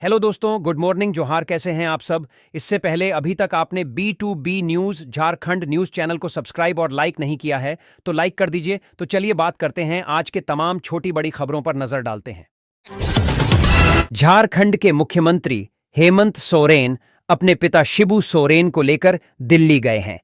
Hello दोस्तों, good morning, जोहार। कैसे हैं आप सब? इससे पहले अभी तक आपने B2B news Jharkhand news channel को सब्सक्राइब और लाइक नहीं किया है तो लाइक कर दीजिए। तो चलिए बात करते हैं, आज के तमाम छोटी बड़ी खबरों पर नजर डालते हैं। झारखंड के मुख्यमंत्री हेमंत सोरेन अपने पिता शिबू सोरेन को लेकर दिल्ली गए हैं।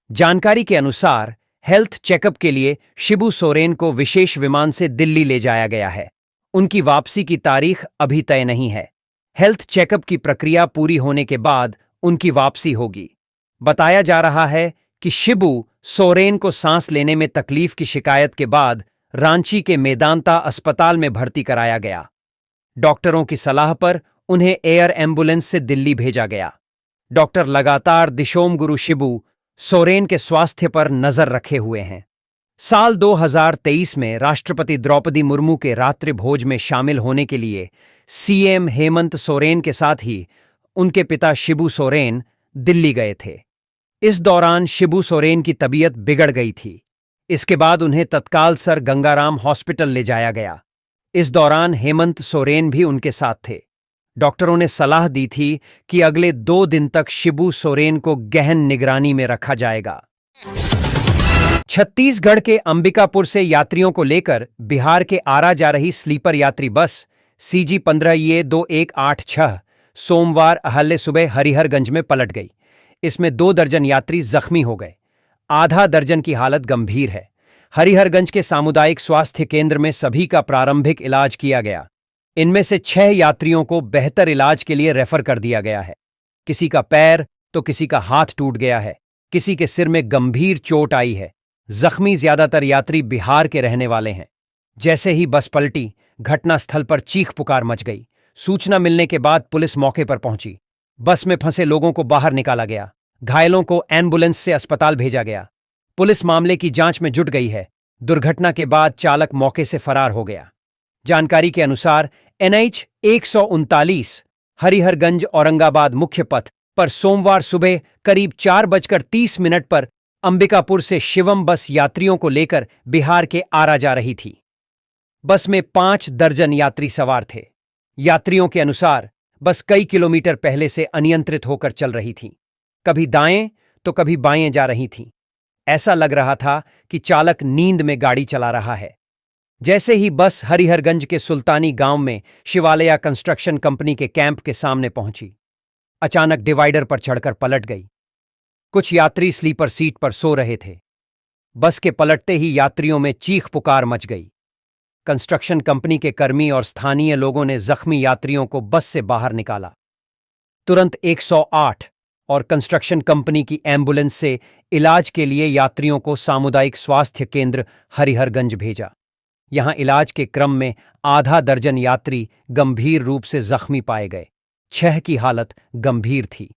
जानकारी के अनुसार हेल्थ चेकअप के लिए शिबू सोरेन को विशेष विमान से दिल्ली ले जाया गया है। उनकी वापसी की तारीख अभी तय नहीं है। हेल्थ चेकअप की प्रक्रिया पूरी होने के बाद उनकी वापसी होगी। बताया जा रहा है कि शिबू सोरेन को सांस लेने में तकलीफ की शिकायत के बाद रांची के मेदांता अस्पताल में भर्ती कराया गया। डॉक्टरों की सलाह पर उन्हें एयर एम्बुलेंस से दिल्ली भेजा गया। डॉक्टर लगातार दिशोम गुरु शिबू सोरेन के स्वास्थ्य पर नजर रखे हुए हैं। साल 2023 में राष्ट्रपति द्रौपदी मुर्मू के रात्रि भोज में शामिल होने के लिए सीएम हेमंत सोरेन के साथ ही उनके पिता शिबू सोरेन दिल्ली गए थे। इस दौरान शिबू सोरेन की तबीयत बिगड़ गई थी। इसके बाद उन्हें तत्काल सर गंगाराम हॉस्पिटल ले जाया गया। इस दौरान हेमंत सोरेन भी उनके साथ थे। डॉक्टरों ने सलाह दी थी कि अगले 2 दिन तक शिबू सोरेन को गहन निगरानी में रखा जाएगा। छत्तीसगढ़ के अंबिकापुर से यात्रियों को लेकर बिहार के आरा जा रही स्लीपर यात्री बस CG-15E2186 सोमवार अहले सुबह हरिहरगंज में पलट गई। इसमें 2 दर्जन यात्री जख्मी हो गए। आधा दर्जन की हालत गंभीर है। हरिहरगंज के सामुदायिक स्वास्थ्य केंद्र में सभी का प्रारंभिक इलाज किया गया। इनमें से 6 यात्रियों को बेहतर इलाज के लिए रेफर कर दिया गया है। किसी का पैर तो किसी का हाथ टूट गया है। किसी के सिर में गंभीर चोट आई है। जख्मी ज्यादातर यात्री बिहार के रहने वाले हैं। जैसे ही बस पलटी, घटनास्थल पर चीख पुकार मच गई। सूचना मिलने के बाद पुलिस मौके पर पहुंची। बस में फंसे लोगों को बाहर निकाला गया। घायलों को एम्बुलेंस से अस्पताल भेजा गया। पुलिस मामले की जांच में जुट गई है। दुर्घटना के बाद चालक मौके से फरार हो गया। जानकारी के अनुसार NH 139 हरिहरगंज औरंगाबाद मुख्य पथ पर सोमवार सुबह करीब 4:30 पर अंबिकापुर से शिवम बस यात्रियों को लेकर बिहार के आरा जा रही थी। बस में 5 दर्जन यात्री सवार थे। यात्रियों के अनुसार बस कई किलोमीटर पहले से अनियंत्रित होकर चल रही थी। कभी दाएं तो कभी बाएं जा रही थी। ऐसा लग रहा था कि चालक नींद में गाड़ी चला रहा है। जैसे ही बस हरिहरगंज के सुल्तानी गांव में शिवालया कंस्ट्रक्शन कंपनी के कैंप के सामने पहुंची, अचानक डिवाइडर पर चढ़कर पलट गई। कुछ यात्री स्लीपर सीट पर सो रहे थे। बस के पलटते ही यात्रियों में चीख पुकार मच गई। कंस्ट्रक्शन कंपनी के कर्मी और स्थानीय लोगों ने जख्मी यात्रियों को बस से बाहर निकाला। तुरंत 108 और कंस्ट्रक्शन कंपनी की एम्बुलेंस से इलाज के लिए यात्रियों को सामुदायिक स्वास्थ्य केंद्र हरिहरगंज भेजा। यहां इलाज के क्रम में आधा दर्जन यात्री गंभीर रूप से जख्मी पाए गए। 6 की हालत गंभीर थी।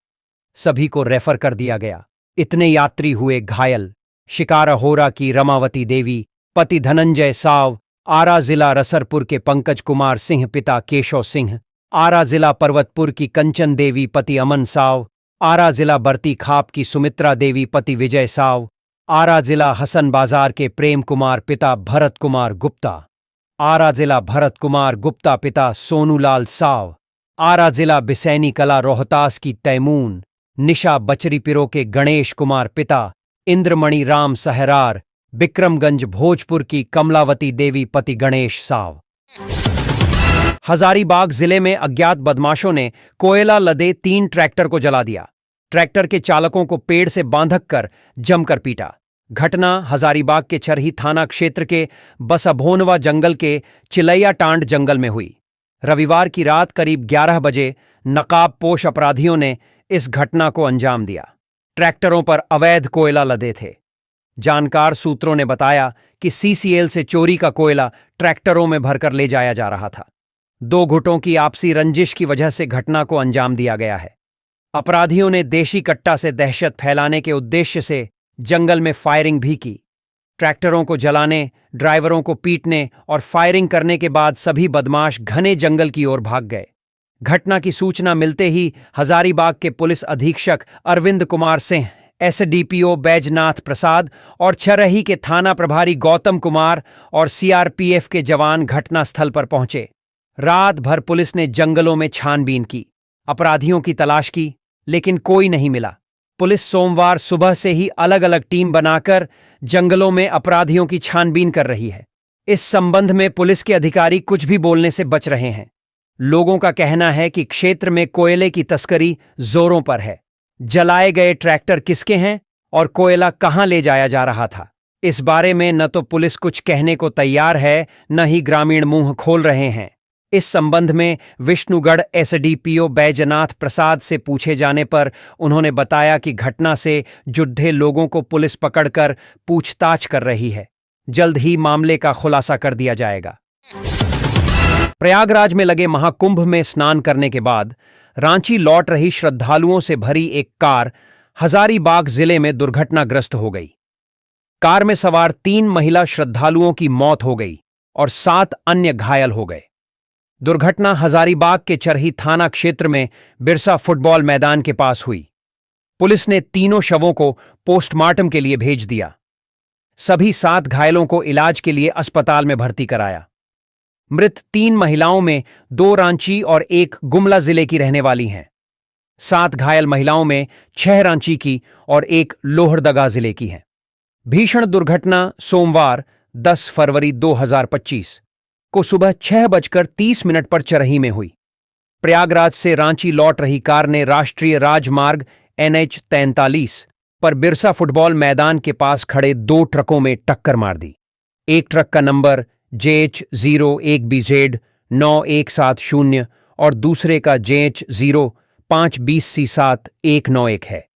सभी को रेफर कर दिया गया। इतने यात्री हुए घायल। शिकारहोरा की रमावती देवी, पति धनंजय साव, आरा जिला रसरपुर के पंकज कुमार सिंह पिता केशव सिंह, आरा जिला पर्वतपुर की कंचन देवी पति अमन साव, आरा जिला बरती खाप की सुमित्रा देवी पति विजय साव, आरा जिला हसन बाजार के प्रेम कुमार पिता भरत कुमार गुप्ता, आरा जिला भरत कुमार गुप्ता पिता सोनूलाल साव, आरा जिला बिसैनी कला रोहतास की तैमून निशा बचरीपिरो के गणेश कुमार पिता इंद्रमणि राम सहरार, बिक्रमगंज भोजपुर की कमलावती देवी पति गणेश साव। हजारीबाग जिले में अज्ञात बदमाशों ने कोयला लदे 3 ट्रैक्टर को जला दिया। ट्रैक्टर के चालकों को पेड़ से बांधक कर जमकर पीटा। घटना हजारीबाग के चरही थाना क्षेत्र के बसअभोनवा जंगल के चिलैया टांड जंगल में हुई। रविवार की रात करीब 11 बजे नकाबपोश अपराधियों ने इस घटना को अंजाम दिया। ट्रैक्टरों पर अवैध कोयला लदे थे। जानकार सूत्रों ने बताया कि CCL से चोरी का कोयला ट्रैक्टरों में भरकर ले जाया जा रहा था। 2 गुटों की आपसी रंजिश की वजह से घटना को अंजाम दिया गया है। अपराधियों ने देशी कट्टा से दहशत फैलाने के उद्देश्य से जंगल में फायरिंग भी की। ट्रैक्टरों को जलाने, ड्राइवरों को पीटने और फायरिंग करने के बाद सभी बदमाश घने जंगल की ओर भाग गए। घटना की सूचना मिलते ही हजारीबाग के पुलिस अधीक्षक अरविंद कुमार सिंह, SDPO बैजनाथ प्रसाद और छरही के थाना प्रभारी गौतम कुमार और CRPF के जवान घटनास्थल पर पहुंचे। रात भर पुलिस ने जंगलों में छानबीन की, अपराधियों की तलाश की, लेकिन कोई नहीं मिला। पुलिस सोमवार सुबह से ही अलग अलग टीम बनाकर जंगलों में अपराधियों की छानबीन कर रही है। इस संबंध में पुलिस के अधिकारी कुछ भी बोलने से बच रहे हैं। लोगों का कहना है कि क्षेत्र में कोयले की तस्करी जोरों पर है। जलाए गए ट्रैक्टर किसके हैं और कोयला कहां ले जाया जा रहा था, इस बारे में न तो पुलिस कुछ कहने को तैयार है, न ही ग्रामीण मुंह खोल रहे हैं। इस संबंध में विष्णुगढ़ एसडीपीओ बैजनाथ प्रसाद से पूछे जाने पर उन्होंने बताया कि घटना से जुड़े लोगों को पुलिस पकड़कर पूछताछ कर रही है। जल्द ही मामले का खुलासा कर दिया जाएगा। प्रयागराज में लगे महाकुंभ में स्नान करने के बाद रांची लौट रही श्रद्धालुओं से भरी एक कार हजारीबाग जिले में दुर्घटनाग्रस्त हो गई। कार में सवार 3 महिला श्रद्धालुओं की मौत हो गई और 7 अन्य घायल हो गए। दुर्घटना हजारीबाग के चरही थाना क्षेत्र में बिरसा फुटबॉल मैदान के पास हुई। पुलिस ने तीनों शवों को पोस्टमार्टम के लिए भेज दिया। सभी 7 घायलों को इलाज के लिए अस्पताल में भर्ती कराया। मृत 3 महिलाओं में 2 रांची और 1 गुमला जिले की रहने वाली हैं। 7 घायल महिलाओं में 6 रांची की और 1 लोहरदगा जिले की है। भीषण दुर्घटना सोमवार 10 फरवरी 2025 को सुबह 6:30 पर चरही में हुई। प्रयागराज से रांची लौट रही कार ने राष्ट्रीय राजमार्ग NH 43 पर बिरसा फुटबॉल मैदान के पास खड़े 2 ट्रकों में टक्कर मार दी। एक ट्रक का नंबर JH01BZ 9170 और दूसरे का JH05BC7191 है।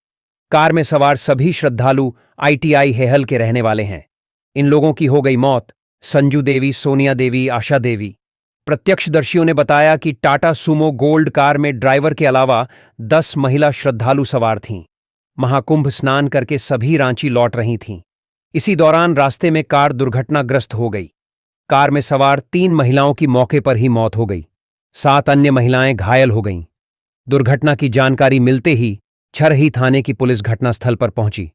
कार में सवार सभी श्रद्धालु ITI हेहल के रहने वाले हैं। इन लोगों की हो गई मौत। संजू देवी, सोनिया देवी, आशा देवी। प्रत्यक्षदर्शियों ने बताया कि टाटा सुमो गोल्ड कार में ड्राइवर के अलावा 10 महिला श्रद्धालु सवार थीं। महाकुंभ स्नान करके सभी रांची लौट रही थीं। इसी दौरान रास्ते में कार दुर्घटनाग्रस्त हो गई। कार में सवार 3 महिलाओं की मौके पर ही मौत हो गई। 7 अन्य महिलाएं घायल हो गईं। दुर्घटना की जानकारी मिलते ही छरही थाने की पुलिस घटनास्थल पर पहुंची।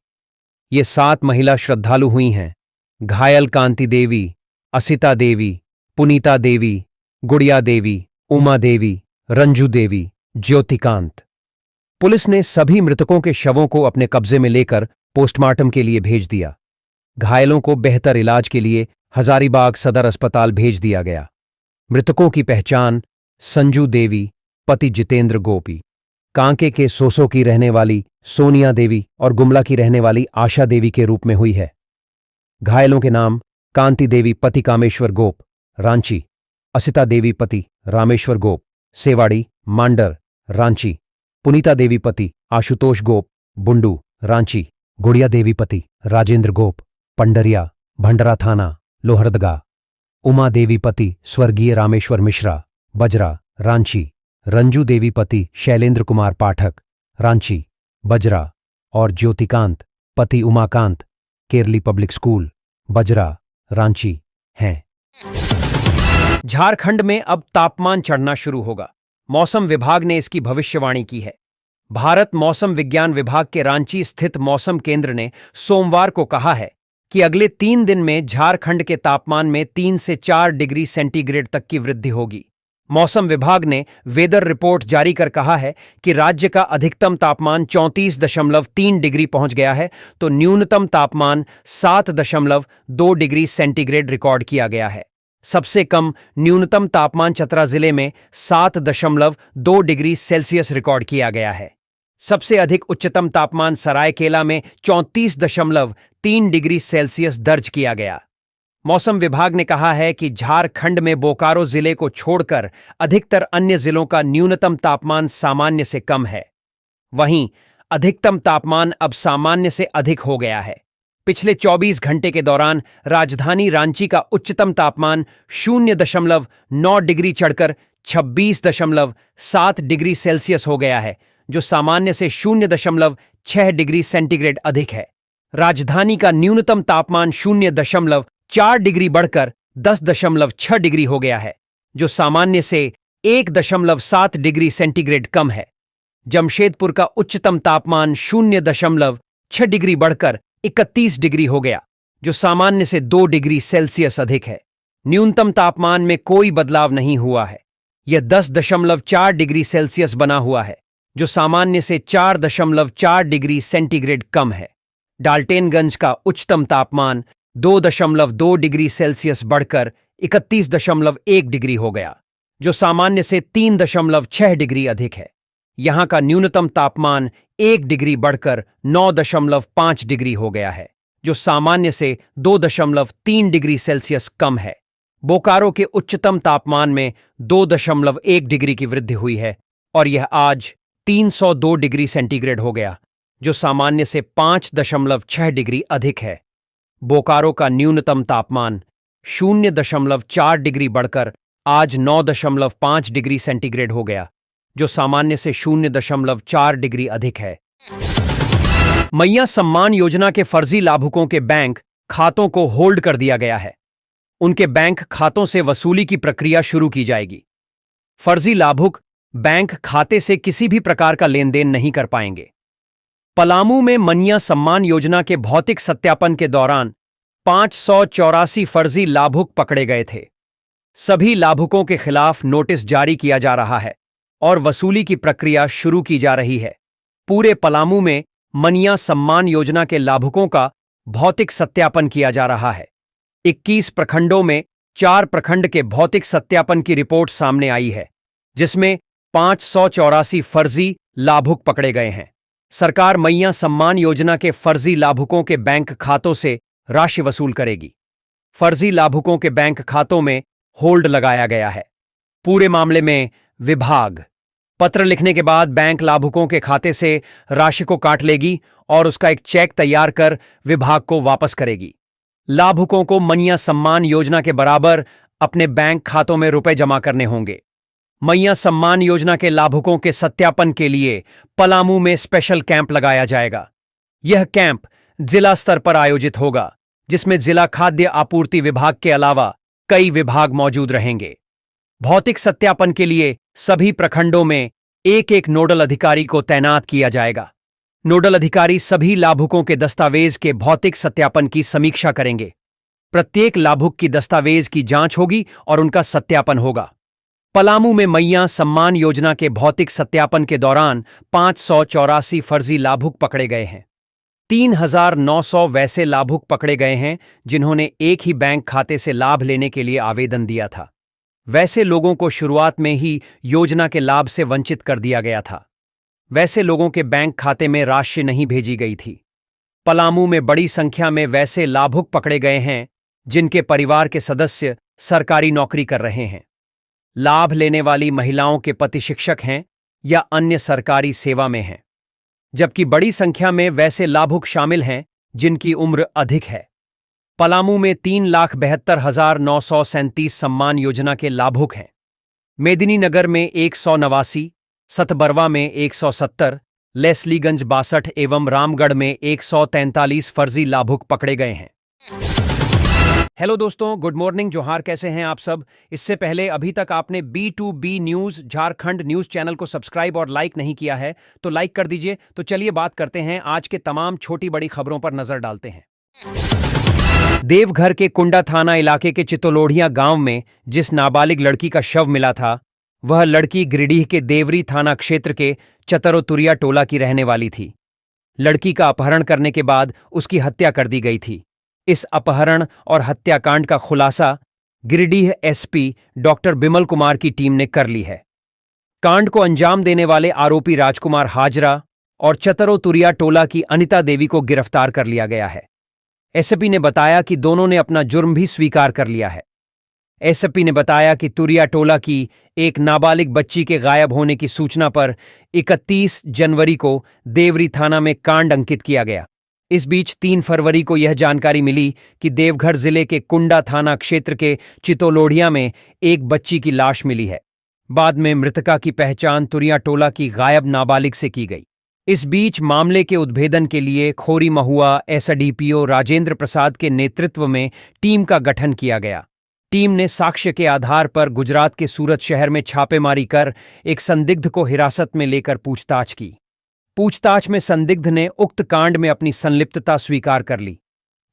ये 7 महिला श्रद्धालु हुई हैं। घायल कांति देवी, असिता देवी, पुनीता देवी, गुड़िया देवी, उमा देवी, रंजू देवी, ज्योतिकांत। पुलिस ने सभी मृतकों के शवों को अपने कब्जे में लेकर पोस्टमार्टम के लिए भेज दिया। घायलों को बेहतर इलाज के लिए हजारीबाग सदर अस्पताल भेज दिया गया। मृतकों की पहचान संजू देवी, पति जितेंद्र गोपी, कांके के सोसो की रहने वाली सोनिया देवी और गुमला की रहने वाली आशा देवी के रूप में हुई है। घायलों के नाम कांति देवी पति कामेश्वर गोप, रांची, असिता देवी पति रामेश्वर गोप, सेवाड़ी, मांडर, रांची, पुनीता देवी पति आशुतोष गोप, बुंडू, रांची, गुड़िया देवी पति राजेंद्र गोप, पंडरिया, भंडरा थाना, लोहरदगा, उमा देवी पति स्वर्गीय रामेश्वर मिश्रा, बजरा, रांची, रंजू देवी पति शैलेंद्र कुमार पाठक, रांची, बजरा और ज्योतिकांत पति उमाकांत, केरली पब्लिक स्कूल, बजरा, रांची हैं। झारखंड में अब तापमान चढ़ना शुरू होगा। मौसम विभाग ने इसकी भविष्यवाणी की है। भारत मौसम विज्ञान विभाग के रांची स्थित मौसम केंद्र ने सोमवार को कहा है कि अगले 3 दिन में झारखंड के तापमान में 3 से 4 डिग्री सेंटीग्रेड तक की वृद्धि होगी। मौसम विभाग ने वेदर रिपोर्ट जारी कर कहा है कि राज्य का अधिकतम तापमान 34.3 डिग्री पहुंच गया है, तो न्यूनतम तापमान 7.2 डिग्री सेंटीग्रेड रिकॉर्ड किया गया है। सबसे कम न्यूनतम तापमान चतरा जिले में 7.2 डिग्री सेल्सियस रिकॉर्ड किया गया है। सबसे अधिक उच्चतम तापमान सरायकेला में 34.3 डिग्री सेल्सियस दर्ज किया गया। मौसम विभाग ने कहा है कि झारखंड में बोकारो जिले को छोड़कर अधिकतर अन्य जिलों का न्यूनतम तापमान सामान्य से कम है। वहीं अधिकतम तापमान अब सामान्य से अधिक हो गया है। पिछले 24 घंटे के दौरान राजधानी रांची का उच्चतम तापमान 0.9 डिग्री चढ़कर 26.7 डिग्री सेल्सियस हो गया है, जो सामान्य से 0.6 डिग्री सेंटीग्रेड अधिक है। राजधानी का न्यूनतम तापमान 0.4 डिग्री बढ़कर 10.6 डिग्री हो गया है, जो सामान्य से 1.7 डिग्री सेंटीग्रेड कम है। जमशेदपुर का उच्चतम तापमान 0.6 डिग्री बढ़कर 31 डिग्री हो गया, जो सामान्य से 2 डिग्री सेल्सियस अधिक है। न्यूनतम तापमान में कोई बदलाव नहीं हुआ है। यह 10.4 डिग्री सेल्सियस बना हुआ है, जो सामान्य से 4.4 डिग्री सेंटीग्रेड कम है। डाल्टेनगंज का उच्चतम तापमान 2.2 डिग्री सेल्सियस बढ़कर 31.1 डिग्री हो गया, जो सामान्य से 3.6 डिग्री अधिक है। यहां का न्यूनतम तापमान 1 डिग्री बढ़कर 9.5 डिग्री हो गया है, जो सामान्य से 2.3 डिग्री सेल्सियस कम है। बोकारो के उच्चतम तापमान में 2.1 डिग्री की वृद्धि हुई है और यह आज 302 डिग्री सेंटीग्रेड हो गया, जो सामान्य से 5.6 डिग्री अधिक है। बोकारो का न्यूनतम तापमान 0.4 डिग्री बढ़कर आज 9.5 डिग्री सेंटीग्रेड हो गया, जो सामान्य से 0.4 डिग्री अधिक है। मैया सम्मान योजना के फर्जी लाभुकों के बैंक खातों को होल्ड कर दिया गया है। उनके बैंक खातों से वसूली की प्रक्रिया शुरू की जाएगी। फर्जी लाभुक बैंक खाते से किसी भी प्रकार का लेन देन नहीं कर पाएंगे। पलामू में मैया सम्मान योजना के भौतिक सत्यापन के दौरान 584 फर्जी लाभुक पकड़े गए थे। सभी लाभुकों के खिलाफ नोटिस जारी किया जा रहा है और वसूली की प्रक्रिया शुरू की जा रही है। पूरे पलामू में मैया सम्मान योजना के लाभुकों का भौतिक सत्यापन किया जा रहा है। 21 प्रखंडों में 4 प्रखंड के भौतिक सत्यापन की रिपोर्ट सामने आई है, जिसमें 584 फर्जी लाभुक पकड़े गए हैं। सरकार मैया सम्मान योजना के फर्जी लाभुकों के बैंक खातों से राशि वसूल करेगी। फर्जी लाभुकों के बैंक खातों में होल्ड लगाया गया है। पूरे मामले में विभाग पत्र लिखने के बाद बैंक लाभुकों के खाते से राशि को काट लेगी और उसका एक चेक तैयार कर विभाग को वापस करेगी। लाभुकों को मैया सम्मान योजना के बराबर अपने बैंक खातों में रुपए जमा करने होंगे। मैया सम्मान योजना के लाभुकों के सत्यापन के लिए पलामू में स्पेशल कैंप लगाया जाएगा। यह कैंप जिला स्तर पर आयोजित होगा, जिसमें जिला खाद्य आपूर्ति विभाग के अलावा कई विभाग मौजूद रहेंगे। भौतिक सत्यापन के लिए सभी प्रखंडों में एक एक नोडल अधिकारी को तैनात किया जाएगा। नोडल अधिकारी सभी लाभुकों के दस्तावेज के भौतिक सत्यापन की समीक्षा करेंगे। प्रत्येक लाभुक की दस्तावेज की जांच होगी और उनका सत्यापन होगा। पलामू में मैया सम्मान योजना के भौतिक सत्यापन के दौरान 584 फर्जी लाभुक पकड़े गए हैं। 3,900 वैसे लाभुक पकड़े गए हैं जिन्होंने एक ही बैंक खाते से लाभ लेने के लिए आवेदन दिया था। वैसे लोगों को शुरुआत में ही योजना के लाभ से वंचित कर दिया गया था। वैसे लोगों के बैंक खाते में राशि नहीं भेजी गई थी। पलामू में बड़ी संख्या में वैसे लाभुक पकड़े गए हैं जिनके परिवार के सदस्य सरकारी नौकरी कर रहे हैं। लाभ लेने वाली महिलाओं के पति शिक्षक हैं या अन्य सरकारी सेवा में हैं, जबकि बड़ी संख्या में वैसे लाभुक शामिल हैं जिनकी उम्र अधिक है। पलामू में 3,72,937 सम्मान योजना के लाभुक हैं। मेदिनीनगर में 189, सतबरवा में 170, लेस्लीगंज 62 एवं रामगढ़ में 143 फर्जी लाभुक पकड़े गए हैं। हेलो दोस्तों, गुड मॉर्निंग, जोहार। कैसे हैं आप सब? इससे पहले अभी तक आपने B2B news Jharkhand news channel को सब्सक्राइब और लाइक नहीं किया है तो लाइक कर दीजिए। तो चलिए बात करते हैं आज के तमाम छोटी बड़ी खबरों पर नजर डालते हैं। देवघर के कुंडा थाना इलाके के चितोलोढ़िया गांव में जिस नाबालिग लड़की का शव मिला था, वह लड़की गिरिडीह के देवरी थाना क्षेत्र के चतरोतुरिया टोला की रहने वाली थी। लड़की का अपहरण करने के बाद उसकी हत्या कर दी गई थी। इस अपहरण और हत्याकांड का खुलासा गिरिडीह एसपी डॉक्टर बिमल कुमार की टीम ने कर ली है। कांड को अंजाम देने वाले आरोपी राजकुमार हाजरा और चतरोतुरिया टोला की अनिता देवी को गिरफ्तार कर लिया गया है। एसपी ने बताया कि दोनों ने अपना जुर्म भी स्वीकार कर लिया है। एसपी ने बताया कि तुरिया टोला की एक नाबालिग बच्ची के गायब होने की सूचना पर 31 जनवरी को देवरी थाना में कांड अंकित किया गया। इस बीच 3 फरवरी को यह जानकारी मिली कि देवघर जिले के कुंडा थाना क्षेत्र के चितोलोढ़िया में एक बच्ची की लाश मिली है। बाद में मृतका की पहचान तुरिया टोला की गायब नाबालिग से की गई। इस बीच मामले के उद्भेदन के लिए खोरी महुआ एसडीपीओ राजेंद्र प्रसाद के नेतृत्व में टीम का गठन किया गया। टीम ने साक्ष्य के आधार पर गुजरात के सूरत शहर में छापेमारी कर एक संदिग्ध को हिरासत में लेकर पूछताछ की। पूछताछ में संदिग्ध ने उक्त कांड में अपनी संलिप्तता स्वीकार कर ली।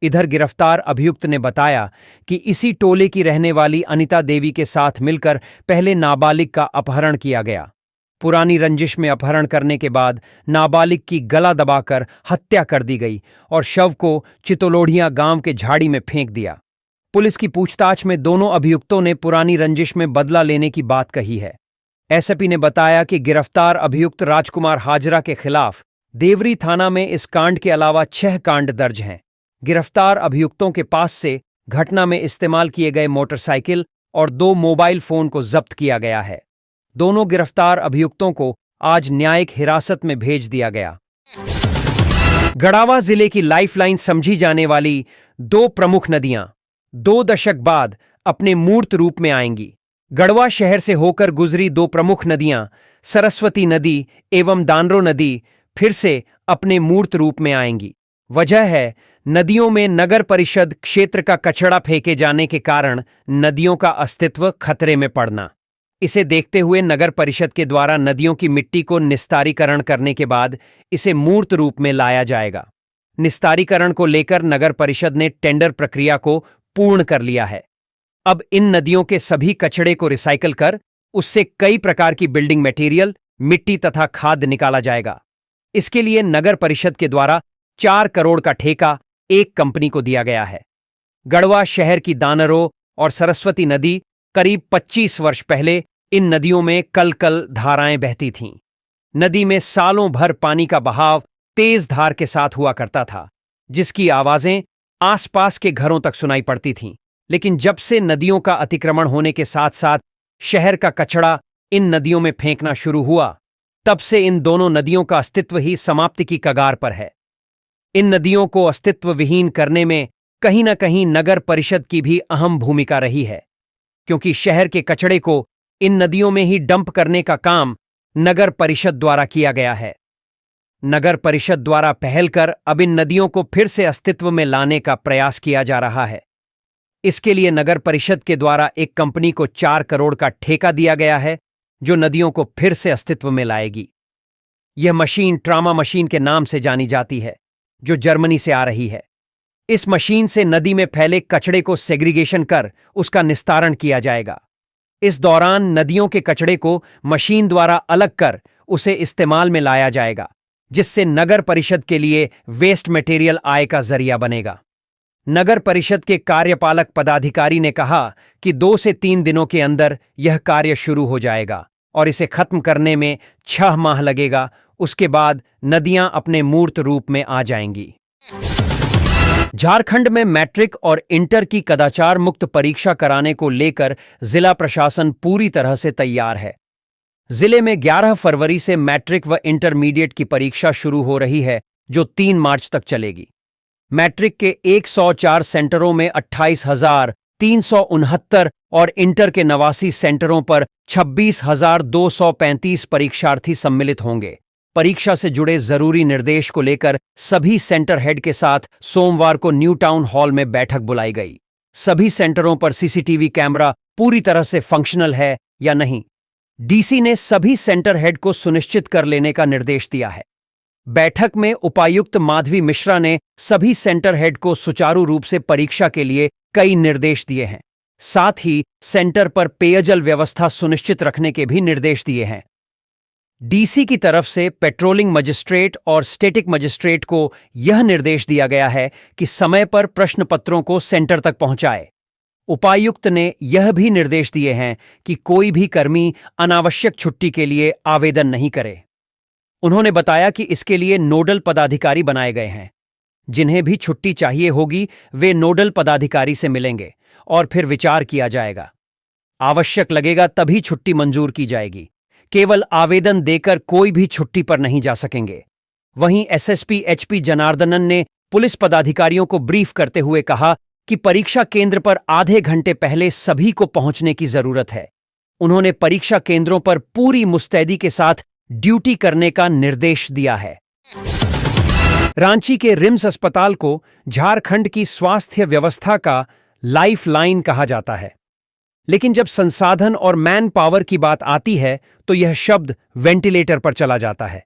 इधर गिरफ्तार अभियुक्त ने बताया कि इसी टोले की रहने वाली अनिता देवी के साथ मिलकर पहले नाबालिग का अपहरण किया गया। पुरानी रंजिश में अपहरण करने के बाद नाबालिग की गला दबाकर हत्या कर दी गई और शव को चितोलोढ़िया गांव के झाड़ी में फेंक दिया। पुलिस की पूछताछ में दोनों अभियुक्तों ने पुरानी रंजिश में बदला लेने की बात कही है। एसपी ने बताया कि गिरफ्तार अभियुक्त राजकुमार हाजरा के खिलाफ देवरी थाना में इस कांड के अलावा 6 कांड दर्ज हैं। गिरफ्तार अभियुक्तों के पास से घटना में इस्तेमाल किए गए मोटरसाइकिल और 2 मोबाइल फोन को जब्त किया गया है। दोनों गिरफ्तार अभियुक्तों को आज न्यायिक हिरासत में भेज दिया गया। गढ़ावा जिले की लाइफलाइन समझी जाने वाली 2 प्रमुख नदियां 2 दशक बाद अपने मूर्त रूप में आएंगी। गढ़वा शहर से होकर गुजरी 2 प्रमुख नदियां सरस्वती नदी एवं दानरो नदी फिर से अपने मूर्त रूप में आएंगी। वजह है नदियों में नगर परिषद क्षेत्र का कचरा फेंके जाने के कारण नदियों का अस्तित्व खतरे में पड़ना। इसे देखते हुए नगर परिषद के द्वारा नदियों की मिट्टी को निस्तारीकरण करने के बाद इसे मूर्त रूप में लाया जाएगा। निस्तारीकरण को लेकर नगर परिषद ने टेंडर प्रक्रिया को पूर्ण कर लिया है। अब इन नदियों के सभी कचड़े को रिसाइकल कर उससे कई प्रकार की बिल्डिंग मटेरियल, मिट्टी तथा खाद निकाला जाएगा। इसके लिए नगर परिषद के द्वारा 4 करोड़ का ठेका एक कंपनी को दिया गया है। गढ़वा शहर की दानरो और सरस्वती नदी करीब 25 वर्ष पहले इन नदियों में कल धाराएं बहती थीं। नदी में सालों भर पानी का बहाव तेज धार के साथ हुआ करता था, जिसकी आवाजें आसपास के घरों तक सुनाई पड़ती थीं। लेकिन जब से नदियों का अतिक्रमण होने के साथ साथ शहर का कचरा इन नदियों में फेंकना शुरू हुआ, तब से इन दोनों नदियों का अस्तित्व ही समाप्ति की कगार पर है। इन नदियों को अस्तित्व विहीन करने में कहीं न कहीं नगर परिषद की भी अहम भूमिका रही है, क्योंकि शहर के कचड़े को इन नदियों में ही डंप करने का काम नगर परिषद द्वारा किया गया है। नगर परिषद द्वारा पहल कर अब इन नदियों को फिर से अस्तित्व में लाने का प्रयास किया जा रहा है। इसके लिए नगर परिषद के द्वारा एक कंपनी को 4 करोड़ का ठेका दिया गया है, जो नदियों को फिर से अस्तित्व में लाएगी। यह मशीन ट्रामा मशीन के नाम से जानी जाती है, जो जर्मनी से आ रही है। इस मशीन से नदी में फैले कचड़े को सेग्रीगेशन कर उसका निस्तारण किया जाएगा। इस दौरान नदियों के कचड़े को मशीन द्वारा अलग कर उसे इस्तेमाल में लाया जाएगा, जिससे नगर परिषद के लिए वेस्ट मटेरियल आय का जरिया बनेगा। नगर परिषद के कार्यपालक पदाधिकारी ने कहा कि 2 से 3 दिनों के अंदर यह कार्य शुरू हो जाएगा और इसे खत्म करने में 6 माह लगेगा। उसके बाद नदियां अपने मूर्त रूप में आ जाएंगी। झारखंड में मैट्रिक और इंटर की कदाचार मुक्त परीक्षा कराने को लेकर जिला प्रशासन पूरी तरह से तैयार है। जिले में 11 फरवरी से मैट्रिक व इंटरमीडिएट की परीक्षा शुरू हो रही है, जो 3 मार्च तक चलेगी। मैट्रिक के 104 सेंटरों में 28,369 और इंटर के 89 सेंटरों पर 26,235 परीक्षार्थी सम्मिलित होंगे। परीक्षा से जुड़े जरूरी निर्देश को लेकर सभी सेंटर हेड के साथ सोमवार को न्यू टाउन हॉल में बैठक बुलाई गई। सभी सेंटरों पर सीसीटीवी कैमरा पूरी तरह से फंक्शनल है या नहीं, डीसी ने सभी सेंटर हेड को सुनिश्चित कर लेने का निर्देश दिया है। बैठक में उपायुक्त माधवी मिश्रा ने सभी सेंटर हेड को सुचारू रूप से परीक्षा के लिए कई निर्देश दिए हैं। साथ ही सेंटर पर पेयजल व्यवस्था सुनिश्चित रखने के भी निर्देश दिए हैं। डीसी की तरफ से पेट्रोलिंग मजिस्ट्रेट और स्टेटिक मजिस्ट्रेट को यह निर्देश दिया गया है कि समय पर प्रश्न पत्रों को सेंटर तक पहुंचाए। उपायुक्त ने यह भी निर्देश दिए हैं कि कोई भी कर्मी अनावश्यक छुट्टी के लिए आवेदन नहीं करे। उन्होंने बताया कि इसके लिए नोडल पदाधिकारी बनाए गए हैं। जिन्हें भी छुट्टी चाहिए होगी वे नोडल पदाधिकारी से मिलेंगे और फिर विचार किया जाएगा। आवश्यक लगेगा तभी छुट्टी मंजूर की जाएगी। केवल आवेदन देकर कोई भी छुट्टी पर नहीं जा सकेंगे। वहीं एसएसपी एचपी जनार्दनन ने पुलिस पदाधिकारियों को ब्रीफ करते हुए कहा कि परीक्षा केंद्र पर आधे घंटे पहले सभी को पहुंचने की जरूरत है। उन्होंने परीक्षा केंद्रों पर पूरी मुस्तैदी के साथ ड्यूटी करने का निर्देश दिया है। रांची के रिम्स अस्पताल को झारखंड की स्वास्थ्य व्यवस्था का लाइफ लाइन कहा जाता है, लेकिन जब संसाधन और मैन पावर की बात आती है तो यह शब्द वेंटिलेटर पर चला जाता है।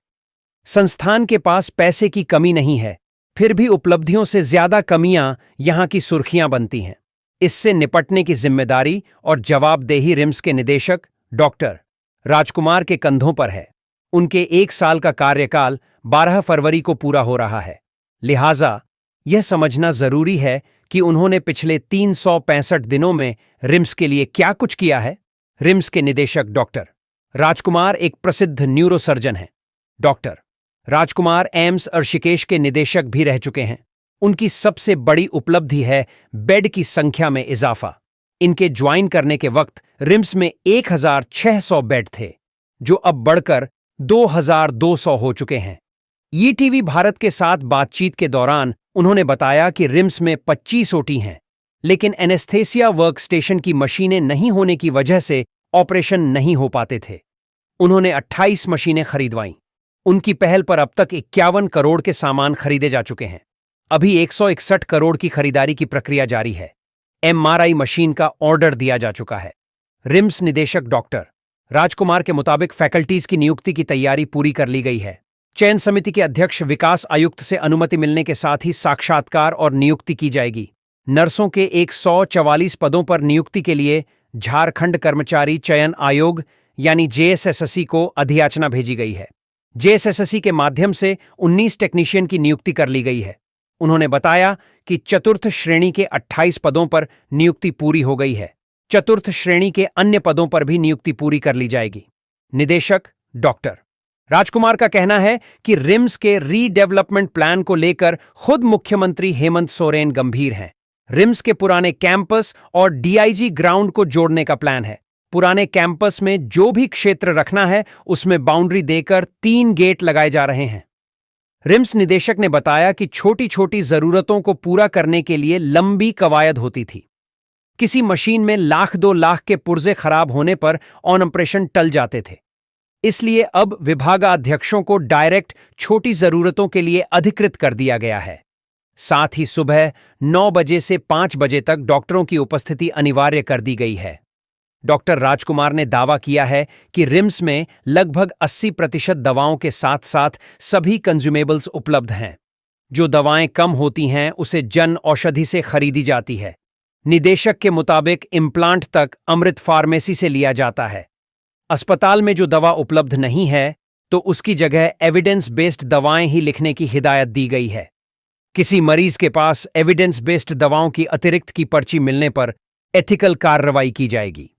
संस्थान के पास पैसे की कमी नहीं है, फिर भी उपलब्धियों से ज्यादा कमियां यहां की सुर्खियां बनती हैं। इससे निपटने की जिम्मेदारी और जवाबदेही रिम्स के निदेशक डॉक्टर राजकुमार के कंधों पर है। उनके 1 साल का कार्यकाल 12 फरवरी को पूरा हो रहा है, लिहाजा यह समझना जरूरी है कि उन्होंने पिछले 365 दिनों में रिम्स के लिए क्या कुछ किया है। रिम्स के निदेशक डॉक्टर राजकुमार एक प्रसिद्ध न्यूरोसर्जन हैं। डॉक्टर राजकुमार एम्स ऋषिकेश के निदेशक भी रह चुके हैं। उनकी सबसे बड़ी उपलब्धि है बेड की संख्या में इजाफा। इनके ज्वाइन करने के वक्त रिम्स में 1600 बेड थे, जो अब बढ़कर 2200 हो चुके हैं। ईटीवी भारत के साथ बातचीत के दौरान उन्होंने बताया कि रिम्स में 25 ओटी हैं, लेकिन एनेस्थेसिया वर्क स्टेशन की मशीनें नहीं होने की वजह से ऑपरेशन नहीं हो पाते थे। उन्होंने 28 मशीनें खरीदवाईं। उनकी पहल पर अब तक 51 करोड़ के सामान खरीदे जा चुके हैं। अभी 161 करोड़ की खरीदारी की प्रक्रिया जारी है। एमआरआई मशीन का ऑर्डर दिया जा चुका है। रिम्स निदेशक डॉक्टर राजकुमार के मुताबिक फैकल्टीज की नियुक्ति की तैयारी पूरी कर ली गई है। चयन समिति के अध्यक्ष विकास आयुक्त से अनुमति मिलने के साथ ही साक्षात्कार और नियुक्ति की जाएगी। नर्सों के 144 पदों पर नियुक्ति के लिए झारखंड कर्मचारी चयन आयोग यानी जेएसएससी को अधियाचना भेजी गई है। जेएसएससी के माध्यम से 19 टेक्नीशियन की नियुक्ति कर ली गई है। उन्होंने बताया कि चतुर्थ श्रेणी के 28 पदों पर नियुक्ति पूरी हो गई है। चतुर्थ श्रेणी के अन्य पदों पर भी नियुक्ति पूरी कर ली जाएगी। निदेशक डॉक्टर राजकुमार का कहना है कि रिम्स के रीडेवलपमेंट प्लान को लेकर खुद मुख्यमंत्री हेमंत सोरेन गंभीर हैं। रिम्स के पुराने कैंपस और डीआईजी ग्राउंड को जोड़ने का प्लान है। पुराने कैंपस में जो भी क्षेत्र रखना है उसमें बाउंड्री देकर 3 गेट लगाए जा रहे हैं। रिम्स निदेशक ने बताया कि छोटी छोटी जरूरतों को पूरा करने के लिए लंबी कवायद होती थी। किसी मशीन में 1-2 लाख के पुर्जे खराब होने पर ऑन ऑपरेशन टल जाते थे। इसलिए अब विभागाध्यक्षों को डायरेक्ट छोटी जरूरतों के लिए अधिकृत कर दिया गया है। साथ ही सुबह 9 बजे से 5 बजे तक डॉक्टरों की उपस्थिति अनिवार्य कर दी गई है। डॉक्टर राजकुमार ने दावा किया है कि रिम्स में लगभग 80% दवाओं के साथ साथ सभी कंज्यूमेबल्स उपलब्ध हैं। जो दवाएं कम होती हैं उसे जन औषधि से खरीदी जाती है। निदेशक के मुताबिक इम्प्लांट तक अमृत फार्मेसी से लिया जाता है। अस्पताल में जो दवा उपलब्ध नहीं है तो उसकी जगह एविडेंस बेस्ड दवाएं ही लिखने की हिदायत दी गई है। किसी मरीज के पास एविडेंस बेस्ड दवाओं की अतिरिक्त की पर्ची मिलने पर एथिकल कार्रवाई की जाएगी।